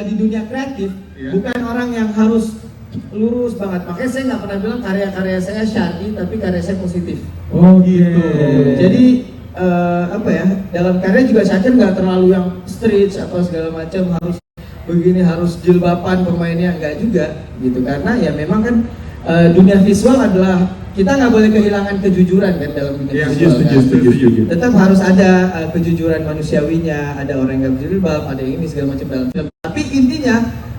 di dunia kreatif bukan orang yang harus lurus banget. Makanya saya nggak pernah bilang karya-karya saya syar'i, tapi karya saya positif. Oh gitu. Jadi apa ya, dalam karya juga Syakir nggak terlalu yang street atau segala macam harus begini, harus jilbaban pemainnya, nggak juga gitu. Karena ya memang kan dunia visual adalah kita nggak boleh kehilangan kejujuran kan dalam dunia visual. Setuju. Tetap harus ada kejujuran manusiawinya, ada orang yang berjilbab, ada yang ini segala macam dalam film. Tapi intinya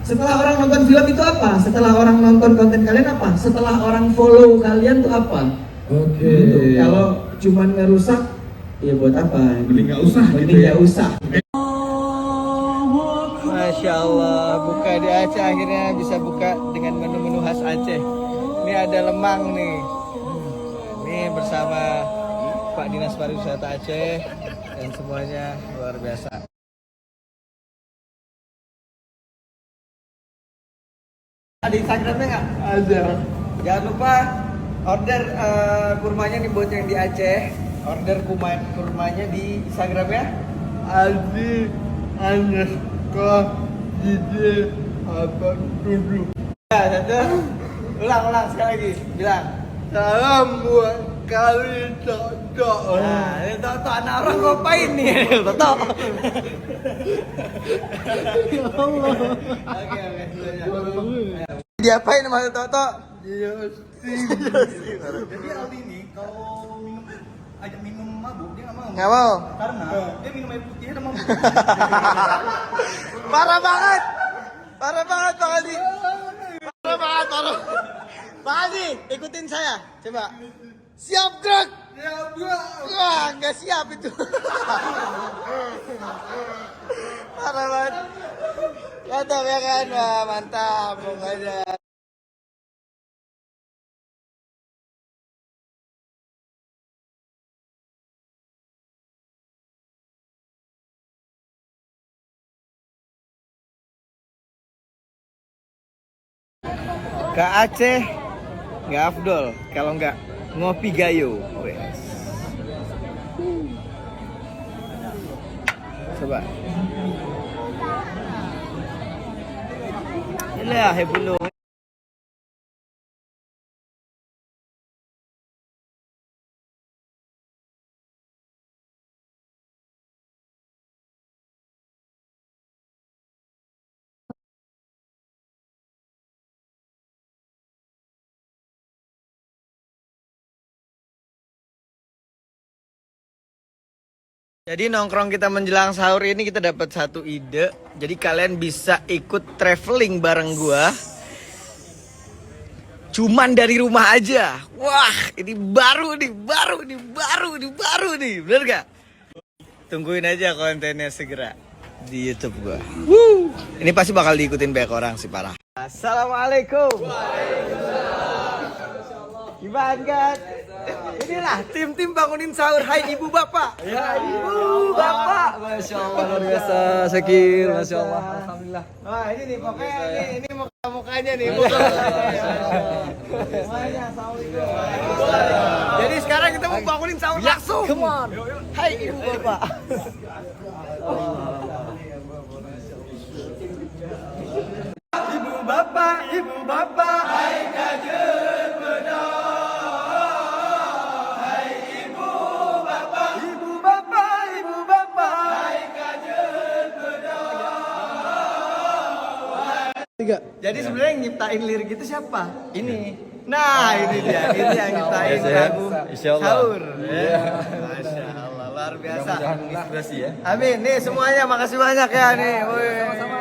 setelah orang nonton film itu apa? Setelah orang nonton konten kalian apa? Setelah orang follow kalian tuh apa? Oke. Gitu. Kalau cuman ngerusak, ya buat apa? Mending nggak usah. Mending nggak usah. Masya Allah, buka di Aceh akhirnya bisa buka dengan menu-menu khas Aceh. Ini ada lemang nih. Ini bersama Pak Dinas Pariwisata Aceh dan semuanya luar biasa. Ada Instagramnya nggak? Ada. Jangan lupa order kurmanya nih buat yang di Aceh. Order kurmanya di Instagramnya Aldi underscore Didi Abang Duduk. Ulang sekali lagi. Bilang salam buat kali Toto. Nah, ini Toto anak orang ngapain nih? Toto. Ya Allah. Oke. Diapain sama Toto? Dia Jadi Aldi ini kalau ajak minum mabuk dia nggak mau. Karena dia minum air putih ada mabuk. Parah banget Pak Aldi. Parah. Pak Aldi, ikutin saya. Coba. Siap gerak. Wah, nggak siap itu. Parah banget. Mantap ya kan? Wah, mantap pokoknya. Ke Aceh nggak afdol kalau nggak ngopi gayo. Coba. Ilah hebulu. Jadi nongkrong kita menjelang sahur ini kita dapat satu ide. Jadi kalian bisa ikut traveling bareng gua. Cuman dari rumah aja. Wah, ini baru nih. Bener gak? Tungguin aja kontennya segera di YouTube gua. Woo. Ini pasti bakal diikutin banyak orang sih, parah. Assalamualaikum. Gimana kan? Inilah tim bangunin sahur. Hai ibu bapak. Ya ibu bapak. Masya Allah luar biasa. Syakir, Masya Allah. Alhamdulillah. Wah ini nih pokoknya ini mukanya nih. Semuanya assalamualaikum. Jadi sekarang kita mau bangunin sahur langsung. Come on. Hai ibu bapak. Ibu bapak. Hai kajen benar. Jadi sebenarnya yang nyiptain lirik itu siapa? Ini. Nah, ini dia. Ini yang nyiptain lagu sahur. Masya Allah, luar biasa. Inspirasi ya. Amin. Nih semuanya makasih banyak ya nih. Sama-sama.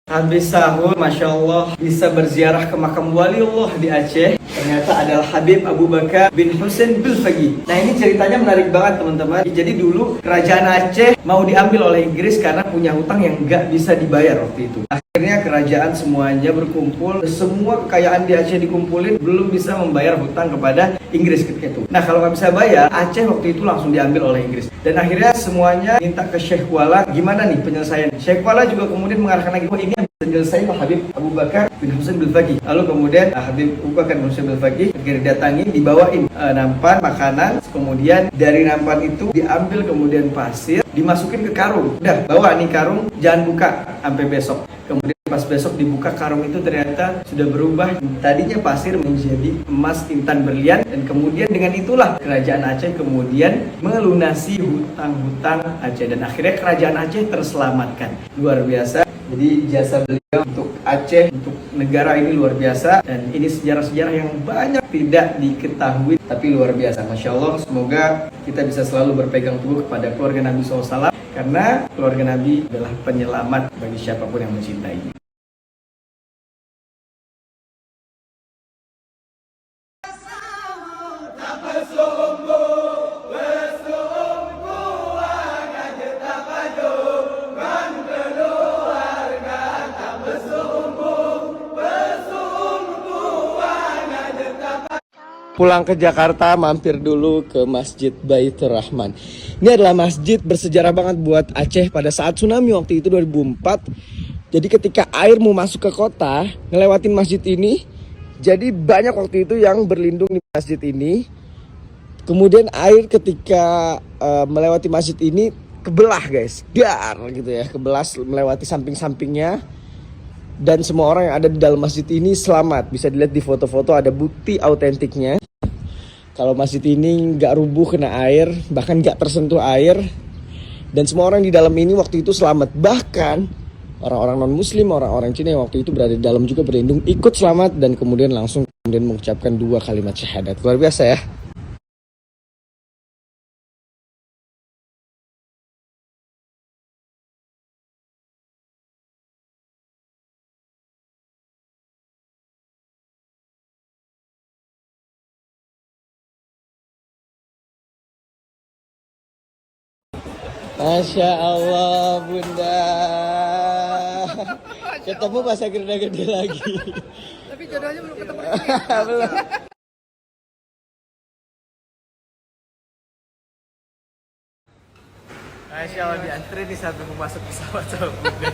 Habis sahur, Masya Allah, bisa berziarah ke makam waliullah di Aceh. Ternyata adalah Habib Abu Bakar bin Husain Bilfaqih. Nah ini ceritanya menarik banget teman-teman. Jadi dulu kerajaan Aceh mau diambil oleh Inggris karena punya hutang yang nggak bisa dibayar waktu itu. Akhirnya kerajaan semuanya berkumpul, semua kekayaan di Aceh dikumpulin, belum bisa membayar hutang kepada Inggris ketika itu. Nah kalau nggak bisa bayar, Aceh waktu itu langsung diambil oleh Inggris. Dan akhirnya semuanya minta ke Syekh Wala, gimana nih penyelesaian. Syekh Wala juga kemudian mengarahkan lagi, oh ini yang bisa Selesai Habib Abu Bakar bin Husain Bilfaqih. Lalu kemudian Habib Abu Bakar bin Husain Bilfaqih ketika didatangi dibawain nampan makanan, kemudian dari nampan itu diambil kemudian pasir dimasukin ke karung. Udah, bawa nih karung, jangan buka sampai besok. Kemudian pas besok dibuka karung itu ternyata sudah berubah, tadinya pasir menjadi emas intan berlian, dan kemudian dengan itulah kerajaan Aceh kemudian melunasi hutang-hutang Aceh dan akhirnya kerajaan Aceh terselamatkan. Luar biasa. Jadi jasa beliau untuk Aceh, untuk negara ini luar biasa, dan ini sejarah-sejarah yang banyak tidak diketahui tapi luar biasa. Masya Allah, semoga kita bisa selalu berpegang teguh kepada keluarga Nabi SAW, karena keluarga Nabi adalah penyelamat bagi siapapun yang mencintai. Pulang ke Jakarta, mampir dulu ke Masjid Baitur Rahman. Ini adalah masjid bersejarah banget buat Aceh pada saat tsunami waktu itu 2004. Jadi ketika air mau masuk ke kota, ngelewatin masjid ini, jadi banyak waktu itu yang berlindung di masjid ini. Kemudian air ketika melewati masjid ini kebelah guys, dar gitu ya, kebelah melewati samping-sampingnya. Dan semua orang yang ada di dalam masjid ini selamat. Bisa dilihat di foto-foto, ada bukti autentiknya kalau masjid ini nggak rubuh kena air, bahkan nggak tersentuh air. Dan semua orang di dalam ini waktu itu selamat. Bahkan orang-orang non-muslim, orang-orang Cina yang waktu itu berada di dalam juga berlindung, ikut selamat dan kemudian langsung mengucapkan 2 kalimat syahadat. Luar biasa ya. Masya Allah Bunda, ketemu pas akhirnya gede lagi. Tapi jodohnya belum ketemu. Belum. Masya Allah, diantri di sampai mau masuk pesawat sama Bunda.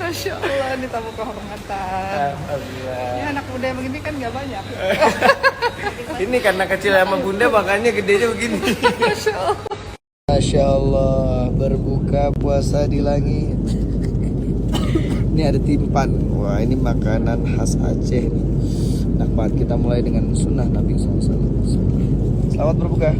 Masya Allah, ini tamu kehormatan. Alhamdulillah. Ya anak muda yang begini kan nggak banyak. Ini karena kecil sama Bunda makanya gedenya begini. Masya Allah. Masya Allah, berbuka puasa di langit. Ini ada timpan. Wah, ini makanan khas Aceh nih. Enak banget, kita mulai dengan sunnah Nabi SAW. Selamat berbuka.